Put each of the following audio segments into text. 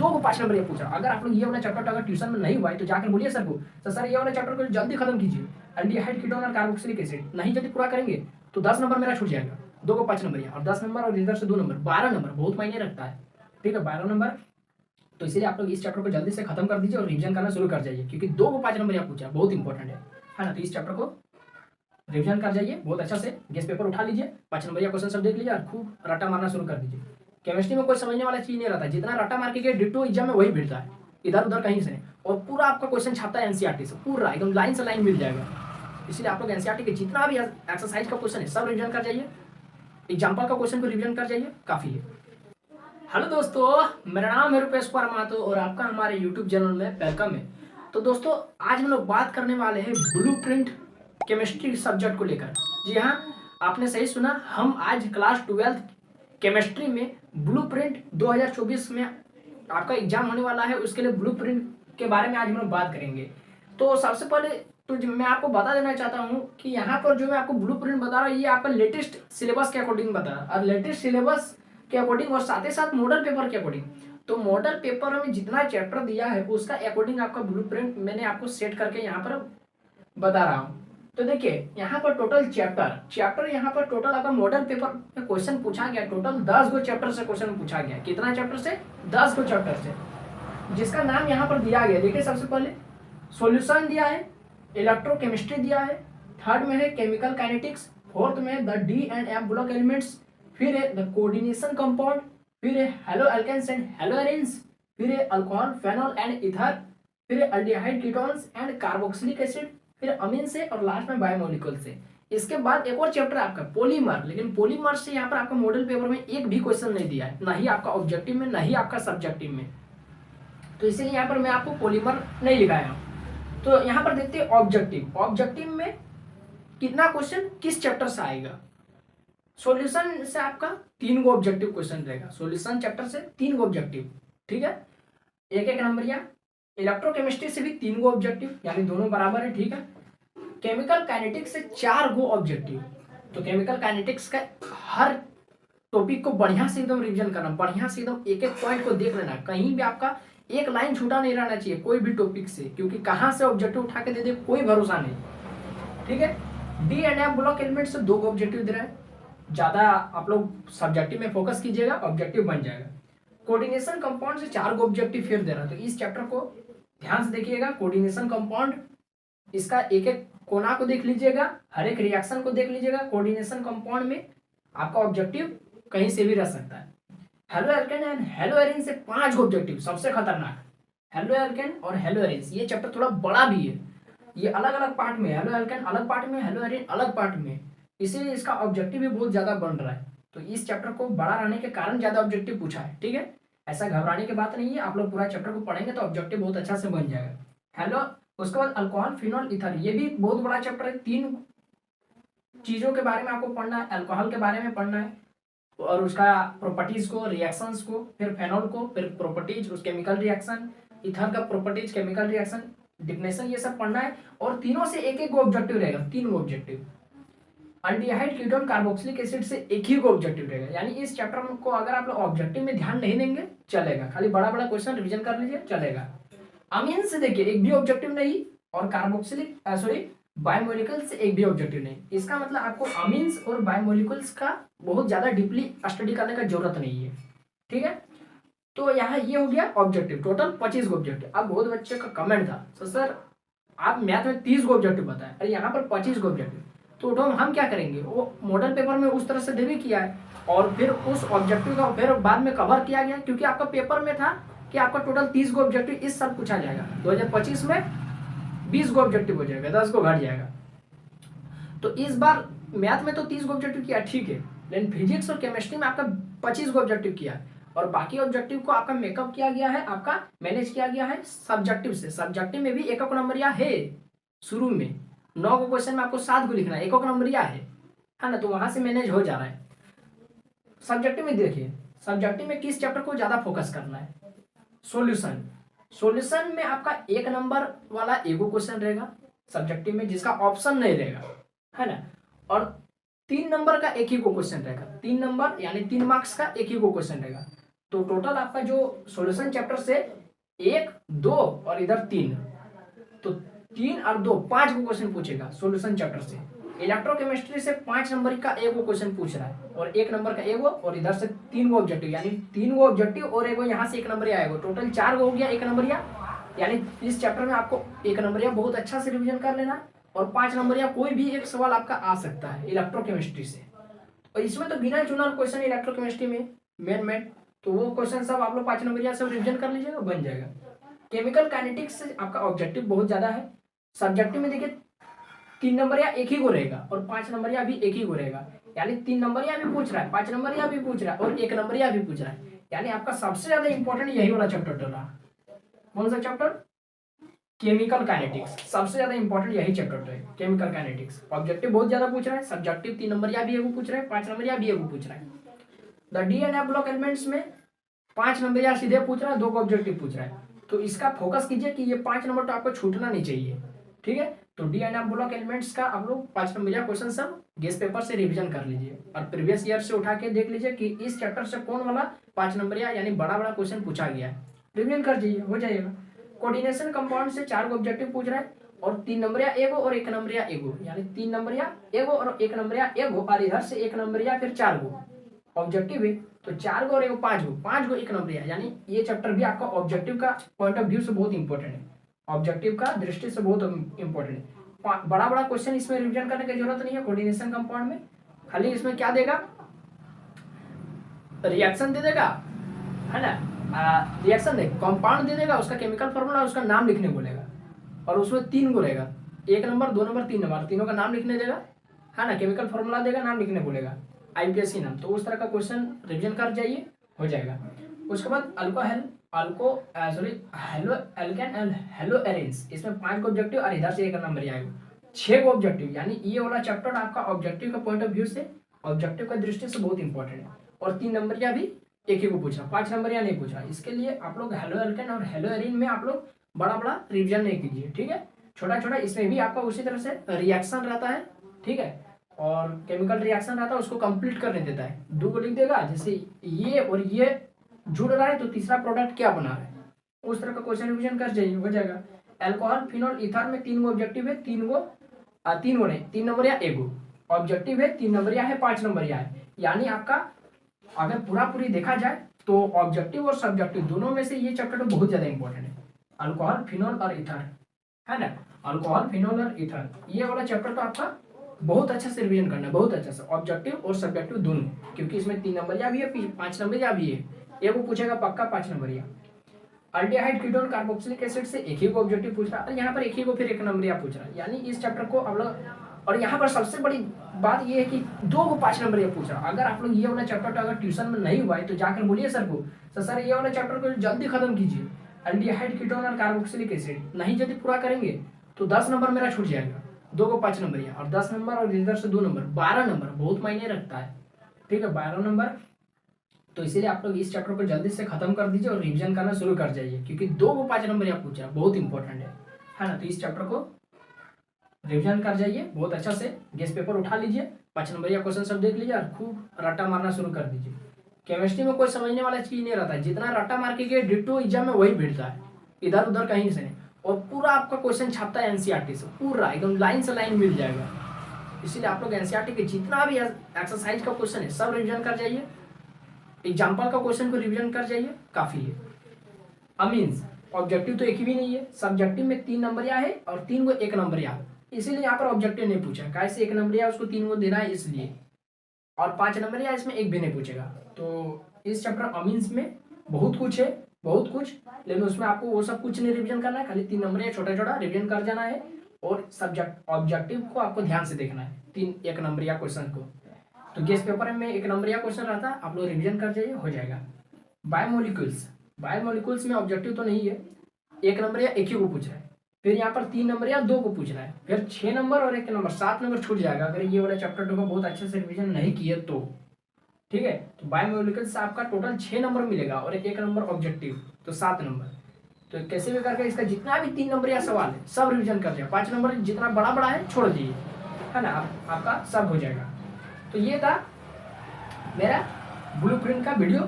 दो को 5 नंबर ये पूछ रहा। अगर आप लोग ये वाला चैप्टर अगर ट्यूशन में नहीं हुआ है तो जाकर बोलिए सर को, तो सर ये वाला चैप्टर को जल्दी खत्म कीजिए, एल्डिहाइड कीटोन और कार्बोक्सिलिक एसिड। नहीं जल्दी पूरा करेंगे तो 10 नंबर मेरा छूट जाएगा। 2 को 5 नंबर यहाँ, और 10 नंबर और इधर से 2 नंबर, 12 नंबर बहुत मायने रखता है। ठीक है, 12 नंबर। तो इसीलिए आप लोग इस चैप्टर को जल्दी से खत्म कर दीजिए और रिवीजन करना शुरू कर जाइए, क्योंकि 2 को 5 नंबर यहाँ पूछा, बहुत इंपॉर्टेंट है ना। तो इस चैप्टर को रिवीजन कर जाइए बहुत अच्छा से, गेस्ट पेपर उठा लीजिए, 5 नंबर या क्वेश्चन सब देख लीजिए और खूब रट्टा मारना शुरू कर दीजिए। केमिस्ट्री में कोई समझने वाला चीज नहीं रहता, जितना रट्टा मार के डिटो एग्जाम में वही भिड़ता है, इधर उधर कहीं से नहीं। और पूरा आपका क्वेश्चन छापता है एनसीईआरटी से, पूरा एकदम लाइन से लाइन मिल जाएगा। इसलिए आप लोग एनसीईआरटी के जितना भी एक्सरसाइज का क्वेश्चन है सब रिवीजन कर जाइए, एग्जाम्पल का क्वेश्चन को रिवीजन कर जाइए, काफी है। हेलो दोस्तों, मेरा नाम है रुपेश कुमार महतो और आपका हमारे यूट्यूब चैनल में वेलकम है। तो दोस्तों आज हम लोग बात करने वाले हैं ब्लूप्रिंट केमिस्ट्री सब्जेक्ट को लेकर। जी हाँ, आपने सही सुना, हम आज क्लास 12 केमिस्ट्री में ब्लूप्रिंट 2024 में आपका एग्जाम होने वाला है, उसके लिए ब्लूप्रिंट के बारे में आज हम लोग बात करेंगे। तो सबसे पहले तो मैं आपको बता देना चाहता हूँ कि यहाँ पर जो मैं आपको ब्लूप्रिंट बता रहा हूँ ये आपका लेटेस्ट सिलेबस के अकॉर्डिंग बता रहा है, और लेटेस्ट सिलेबस के अकॉर्डिंग और साथ ही साथ मॉडल पेपर के अकॉर्डिंग। तो मॉडल पेपर में जितना चैप्टर दिया है उसका अकॉर्डिंग आपका ब्लूप्रिंट मैंने आपको सेट करके यहाँ पर बता रहा हूँ। तो देखिए यहाँ पर टोटल चैप्टर यहाँ पर टोटल आपका मॉडल पेपर में क्वेश्चन पूछा गया, टोटल 10 गो चैप्टर से क्वेश्चन पूछा गया। कितना चैप्टर से? 10 गो चैप्टर से, जिसका नाम यहाँ पर दिया गया। देखिए सबसे पहले सॉल्यूशन दिया है, इलेक्ट्रोकेमिस्ट्री दिया है, थर्ड में है केमिकल काइनेटिक्स, फोर्थ में है the D and F block elements, फिर है द कोऑर्डिनेशन कंपाउंड, फिर है halo alkanes and halo arenes, फिर है अल्कोहल फेनॉल एंड ईथर, फिर है aldehyde ketones and carboxylic acid, फिर अमीन से, और लास्ट में बायोमोलिक्यूल से। इसके बाद एक और चैप्टर आपका पॉलीमर, लेकिन पॉलीमर से यहाँ पर आपका मॉडल पेपर में एक भी क्वेश्चन नहीं दिया है, ना ही आपका ऑब्जेक्टिव में, ना ही आपका सब्जेक्टिव में। तो इसीलिए यहाँ पर मैं आपको पॉलीमर नहीं लिखाया हूँ। तो यहाँ पर देखते हैं ऑब्जेक्टिव में कितना क्वेश्चन किस चैप्टर से आएगा। सॉल्यूशन से आपका 3 गो ऑब्जेक्टिव क्वेश्चन रहेगा, सॉल्यूशन चैप्टर से 3 गो ऑब्जेक्टिव, ठीक है, एक एक नंबर। या इलेक्ट्रोकेमिस्ट्री से भी 3 गो ऑब्जेक्टिव, यानी दोनों बराबर है, ठीक है। केमिकल काइनेटिक्स से 4 गो ऑब्जेक्टिव। तो केमिकल काइनेटिक्स का हर टॉपिक को बढ़िया से एकदम रिवीजन करना, बढ़िया से एकदम एक एक पॉइंट को देख लेना, कहीं भी आपका एक लाइन छूटा नहीं रहना चाहिए कोई भी टॉपिक से, क्योंकि कहाँ से ऑब्जेक्टिव उठा के दे दे कोई भरोसा नहीं, ठीक है। D and F block element से 2 ऑब्जेक्टिव दे रहा है, ज्यादा आप लोग सब्जेक्टिव में फोकस कीजिएगा, ऑब्जेक्टिव बन जाएगा। कोऑर्डिनेशन कंपाउंड से 4 गो ऑब्जेक्टिव फिर दे रहा है। तो इस चैप्टर को ध्यान से देखिएगा। कोऑर्डिनेशन कंपाउंड, इसका एक एक कोना को देख लीजिएगा, हर एक रिएक्शन को देख लीजिएगा। कोऑर्डिनेशन कंपाउंड में आपका ऑब्जेक्टिव कहीं से भी रह सकता है। Halo alkane and hello Erin से 5 गो ऑब्जेक्टिव, सबसे खतरनाक हेलो एल्केन और हेलो एरिन। ये चैप्टर थोड़ा बड़ा भी है, ये अलग अलग पार्ट में, हेलो एल्केन अलग पार्ट में, हेलो एरिन अलग पार्ट में, इसीलिए इसका ऑब्जेक्टिव भी बहुत ज्यादा बन रहा है। तो इस चैप्टर को बड़ा रहने के कारण ज्यादा ऑब्जेक्टिव पूछा है, ठीक है। ऐसा घबराने की बात नहीं है, आप लोग पूरा चैप्टर को पढ़ेंगे तो ऑब्जेक्टिव बहुत अच्छा से बन जाएगा। हेलो, उसके बाद अल्कोहल फिनॉल ईथर, ये भी बहुत बड़ा चैप्टर है। 3 चीजों के बारे में आपको पढ़ना है, अल्कोहल के बारे में पढ़ना है और उसका प्रॉपर्टीज को, रिएक्शंस को, फिर फेनॉल को, फिर प्रॉपर्टीज, उस केमिकल रिएक्शन, ईथर का प्रॉपर्टीज, केमिकल रिएक्शन, डिफिनेशन, ये सब पढ़ना है। और तीनों से एक एक ऑब्जेक्टिव रहेगा, 3 objective. Aldehyde ketone carboxylic acid से एक ही ऑब्जेक्टिव रहेगा। यानी इस चैप्टर को अगर आप लोग ऑब्जेक्टिव में ध्यान नहीं देंगे चलेगा, खाली बड़ा बड़ा क्वेश्चन रिवीजन कर लीजिए चलेगा। अमीन से देखिए एक भी ऑब्जेक्टिव नहीं, और कार्बोक्सिलिक बायोमोलिक्यूल्स से एक भी ऑब्जेक्टिव नहीं। इसका मतलब आपको अमीन्स और बायोमोलिक्यूल्स का बहुत ज्यादा डीपली स्टडी करने का जरूरत नहीं है, ठीक है। तो यहाँ ये हो गया ऑब्जेक्टिव, टोटल 25 गो ऑब्जेक्टिव। अब बहुत बच्चे का कमेंट था, तो सर आप मैथ में 30 गो ऑब्जेक्टिव बताए, अरे यहाँ पर 25 गो ऑब्जेक्टिव। तो हम क्या करेंगे, वो मॉडल पेपर में उस तरह से डिवी किया है और फिर उस ऑब्जेक्टिव का फिर बाद में कवर किया गया, क्योंकि आपका पेपर में था कि आपका टोटल 30 गो ऑब्जेक्टिव इस साल पूछा जाएगा। 2025 में 20 गो ऑब्जेक्टिव हो जाएगा, 10 गो घट जाएगा। तो इस बार मैथ में तो 30 गो ऑब्जेक्टिव किया, ठीक है, लेकिन फिजिक्स और केमिस्ट्री में आपका 25 गो ऑब्जेक्टिव किया और बाकी ऑब्जेक्टिव को आपका मेकअप किया गया है, आपका मैनेज किया गया है सब्जेक्टिव से। सब्जेक्टिव में भी एक नंबर या है, शुरू में 9 गो क्वेश्चन में आपको 7 गो लिखना है, एक नंबर या है ना, तो वहां से मैनेज हो जा रहा है। सब्जेक्टिव में देखिए, सब्जेक्टिव में किस चैप्टर को ज्यादा फोकस करना है, सॉल्यूशन में आपका 1 नंबर वाला एगो क्वेश्चन रहेगा सब्जेक्टिव में, जिसका ऑप्शन नहीं रहेगा, है ना। और 3 नंबर का एक ही को क्वेश्चन रहेगा, 3 नंबर यानी 3 मार्क्स का एक ही को क्वेश्चन रहेगा। तो टोटल आपका जो सॉल्यूशन चैप्टर से 1, 2 और इधर 3, तो 3 और 2 5 को क्वेश्चन पूछेगा सॉल्यूशन चैप्टर से। इलेक्ट्रोकेमिस्ट्री से 5 नंबर का एगो क्वेश्चन पूछ रहा है और 1 नंबर का एगो, और इधर से 3 गो ऑब्जेक्टिव, यानी 3 गो ऑब्जेक्टिव और एगो यहाँ से 1 नंबर आएगा, टोटल 4 गो हो गया 1 नंबर। यानी इस चैप्टर में आपको 1 नंबर बहुत अच्छा से रिवीजन कर लेना, और 5 नंबर कोई भी एक सवाल आपका आ सकता है इलेक्ट्रोकेमिस्ट्री से। और इसमें तो गिना चुना क्वेश्चन इलेक्ट्रोकेमिस्ट्री में मेन, तो वो क्वेश्चन सब आप लोग 5 नंबर सब रिवीजन कर लीजिएगा, बन जाएगा। केमिकल काइनेटिक्स से आपका ऑब्जेक्टिव बहुत ज्यादा है। सब्जेक्टिव में देखिए 3 नंबर एक ही को रहेगा और 5 नंबर भी एक ही को रहेगा, यानी 3 नंबर भी पूछ रहा है, 5 नंबर भी पूछ रहा है और 1 नंबर भी पूछ रहा है, यानी आपका सबसे ज्यादा इंपॉर्टेंट यही वाला चैप्टर रहा। कौन सा चैप्टर? Chemical kinetics. सबसे ज्यादा इंपॉर्टेंट यही चैप्टर है, केमिकल काइनेटिक्स। ऑब्जेक्टिव बहुत ज्यादा पूछ रहा है, सब्जेक्टिव 3 नंबर भी एगो पूछ रहा है, 5 नंबर भी एगो पूछ रहा है। The D and F block elements में 5 नंबर सीधे पूछ रहा है, 2 ऑब्जेक्टिव पूछ रहा है, तो इसका फोकस कीजिए कि ये 5 नंबर तो आपको छूटना नहीं चाहिए, ठीक है। तो D and F block elements का आप लोग 5 नंबर क्वेश्चन सब गेस पेपर से रिवीजन कर लीजिए और प्रीवियस ईयर से उठा के देख लीजिए कि इस चैप्टर से कौन वाला 5 नंबर यानी बड़ा बड़ा क्वेश्चन पूछा गया है, रिवीजन कर दीजिए, हो जाएगा। कोऑर्डिनेशन कंपाउंड से 4 ऑब्जेक्टिव पूछ रहा है और 3 नंबर एगो और 1 नंबर एगो, यानी 3 नंबर एगो और 1 नंबर एगो, और इधर से 1 नंबर फिर 4 गो ऑब्जेक्टिव है, तो 4 गो और एगो 5 गो 1 नंबर यानी ये चैप्टर भी आपका ऑब्जेक्टिव का पॉइंट ऑफ व्यू से बहुत इंपॉर्टेंट है, ऑब्जेक्टिव का दृष्टि से बहुत इंपॉर्टेंट है। बड़ा बड़ा क्वेश्चन इसमें रिवीजन करने की जरूरत नहीं है कोऑर्डिनेशन कंपाउंड में, खाली इसमें क्या देगा, रिएक्शन दे देगा, है ना, रिएक्शन दे कंपाउंड दे देगा, उसका केमिकल फॉर्मूला, उसका नाम लिखने बोलेगा, और उसमें 3 गो रहेगा, 1 नंबर 2 नंबर 3 नंबर, तीनों का नाम लिखने देगा, है ना, केमिकल फॉर्मूला देगा, नाम लिखने बोलेगा, आईपीएससी नाम। तो उस तरह का क्वेश्चन रिवीजन कर जाइए, हो जाएगा। उसके बाद halo alkane and hello arenes, इसमें 5 ऑब्जेक्टिव और इधर से 1 नंबर आएगा, 6 ऑब्जेक्टिव, यानी ये वाला चैप्टर आपका ऑब्जेक्टिव का पॉइंट ऑफ व्यू से, ऑब्जेक्टिव का दृष्टि से बहुत इंपॉर्टेंट है। और 3 नंबर भी एक ही को पूछा, 5 नंबर नहीं पूछा, इसके लिए आप लोग हेलो एल्केन और हेलो एरिन में आप लोग बड़ा बड़ा रिवीजन नहीं कीजिए, ठीक है, छोटा छोटा। इसमें भी आपका उसी तरह से रिएक्शन रहता है, ठीक है, और केमिकल रिएक्शन रहता है, उसको कंप्लीट करने देता है, 2 को लिख देगा, जैसे ये और ये जुड़ रहा है तो तीसरा प्रोडक्ट क्या बना रहा है, उस तरह का क्वेश्चन रिवीजन कर जाइए, हो जाएगा। अल्कोहल फिनोल ईथर में 3 गो ऑब्जेक्टिव है, 3 नंबर एगो ऑब्जेक्टिव है, 3 नंबर है, 5 नंबर है, यानी आपका अगर पूरी देखा जाए तो ऑब्जेक्टिव और सब्जेक्टिव दोनों में से ये चैप्टर तो बहुत ज्यादा इंपॉर्टेंट है, अल्कोहल फिनोल और ईथर, है ना, अल्कोहल फिनोल और ईथर, ये वाला चैप्टर तो आपका बहुत अच्छा से रिवीजन करना है, बहुत अच्छा से, ऑब्जेक्टिव और सब्जेक्टिव दोनों, क्योंकि इसमें 3 नंबर भी है, 5 नंबर भी है, एगो पूछेगा पक्का 5 number. Aldehyde ketone carboxylic acid से एक ही को ऑब्जेक्टिव पूछ रहा है, यहाँ पर एक ही को फिर 1 नंबर पूछ रहा है, यानी इस चैप्टर को आप लोग, और यहाँ पर सबसे बड़ी बात ये है कि 2 को 5 नंबर पूछ रहा है। अगर आप लोग ये वाला चैप्टर अगर ट्यूशन में नहीं हुआ है तो जाकर बोलिए सर को, सर ये वाला चैप्टर को जल्दी खत्म कीजिए, अल्डिहाइड कीटोन और कार्बोक्सिलिक एसिड, नहीं यदि पूरा करेंगे तो 10 नंबर मेरा छूट जाएगा, 2 को 5 नंबर और 10 नंबर और इधर से 2 नंबर, 12 नंबर बहुत मायने रखता है, ठीक है, 12 नंबर। तो इसीलिए आप लोग इस चैप्टर को जल्दी से खत्म कर दीजिए और रिवीजन करना शुरू कर जाइए, क्योंकि 2 को 5 नंबर आप पूछ रहा है, बहुत इंपॉर्टेंट है ना। तो इस चैप्टर को रिवीजन कर जाइए बहुत अच्छा से, गेस पेपर उठा लीजिए, 5 नंबर या क्वेश्चन सब देख लीजिए और खूब रट्टा मारना शुरू कर दीजिए। केमिस्ट्री में कोई समझने वाला चीज नहीं रहता है, जितना रट्टा मार के गए डिट्टो एग्जाम में वही भिड़ता है, इधर उधर कहीं से नहीं, और पूरा आपका क्वेश्चन छापता है एनसीईआरटी से, पूरा एकदम लाइन से लाइन मिल जाएगा। इसीलिए आप लोग एनसीईआरटी के जितना भी एक्सरसाइज का क्वेश्चन है सब रिविजन कर जाइए, एग्जाम्पल का क्वेश्चन को रिवीजन कर जाइए, काफी है। अमीन्स ऑब्जेक्टिव तो एक ही भी नहीं है, सब्जेक्टिव में 3 नंबर है और 3 को 1 नंबर इसीलिए यहाँ पर ऑब्जेक्टिव नहीं पूछा, कैसे 1 नंबर उसको 3 को देना है इसलिए, और 5 नंबर इसमें एक भी नहीं पूछेगा। तो इस चैप्टर अमीन्स में बहुत कुछ है, बहुत कुछ, लेकिन उसमें आपको वो सब कुछ नहीं रिवीजन करना है, खाली 3 नंबर छोटा छोटा रिवीजन कर जाना है, और सब्जेक्ट ऑब्जेक्टिव को आपको ध्यान से देखना है, 1 नंबर क्वेश्चन को। तो गेस पेपर में 1 नंबर क्वेश्चन रहता है, आप लोग रिवीजन कर जाइए, हो जाएगा। बायोमोलिक्यूल्स में ऑब्जेक्टिव तो नहीं है, 1 नंबर एक ही को पूछ रहा है, फिर यहाँ पर 3 नंबर 2 को पूछ रहा है, फिर 6 नंबर और 1 नंबर, 7 नंबर छूट जाएगा अगर ये वाला चैप्टर 2 को बहुत अच्छे से रिवीजन नहीं किए तो, ठीक है। तो बायोमोलिक्यूल्स से आपका टोटल 6 नंबर मिलेगा और 1 नंबर ऑब्जेक्टिव, तो 7 नंबर। तो कैसे भी करके इसका जितना भी 3 नंबर या सवाल है सब रिवीजन कर जाए, 5 नंबर जितना बड़ा बड़ा है छोड़ दीजिए, है ना, आपका सब हो जाएगा। तो ये था मेरा ब्लूप्रिंट का वीडियो,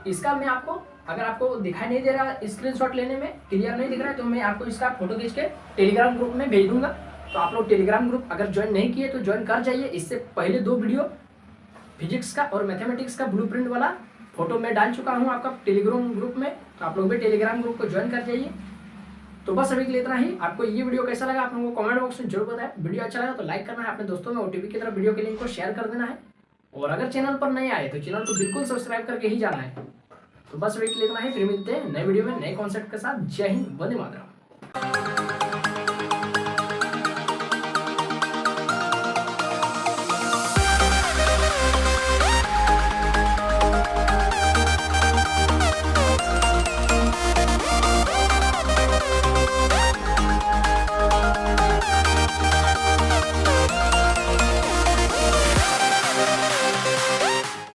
इसका मैं आपको, अगर आपको दिखाई नहीं दे रहा स्क्रीनशॉट लेने में क्लियर नहीं दिख रहा है, तो मैं आपको इसका फोटो खींच के टेलीग्राम ग्रुप में भेज दूंगा। तो आप लोग टेलीग्राम ग्रुप अगर ज्वाइन नहीं किए तो ज्वाइन कर जाइए। इससे पहले 2 वीडियो फिजिक्स का और मैथमेटिक्स का ब्लूप्रिंट वाला फोटो मैं डाल चुका हूँ आपका टेलीग्राम ग्रुप में, तो आप लोग भी टेलीग्राम ग्रुप को ज्वाइन कर जाइए। तो बस अभी के लिए इतना ही। आपको ये वीडियो कैसा लगा आप लोगों को कमेंट बॉक्स में जरूर बताएं। वीडियो अच्छा लगा तो लाइक करना है, अपने दोस्तों में ओटीपी की तरफ वीडियो के लिंक को शेयर कर देना है, और अगर चैनल पर नए आए तो चैनल को बिल्कुल सब्सक्राइब करके ही जाना है। तो बस अभी के लिए इतना ही, फिर मिलते हैं नए वीडियो में नए कॉन्सेप्ट के साथ। जय हिंद, वंदे मातरम।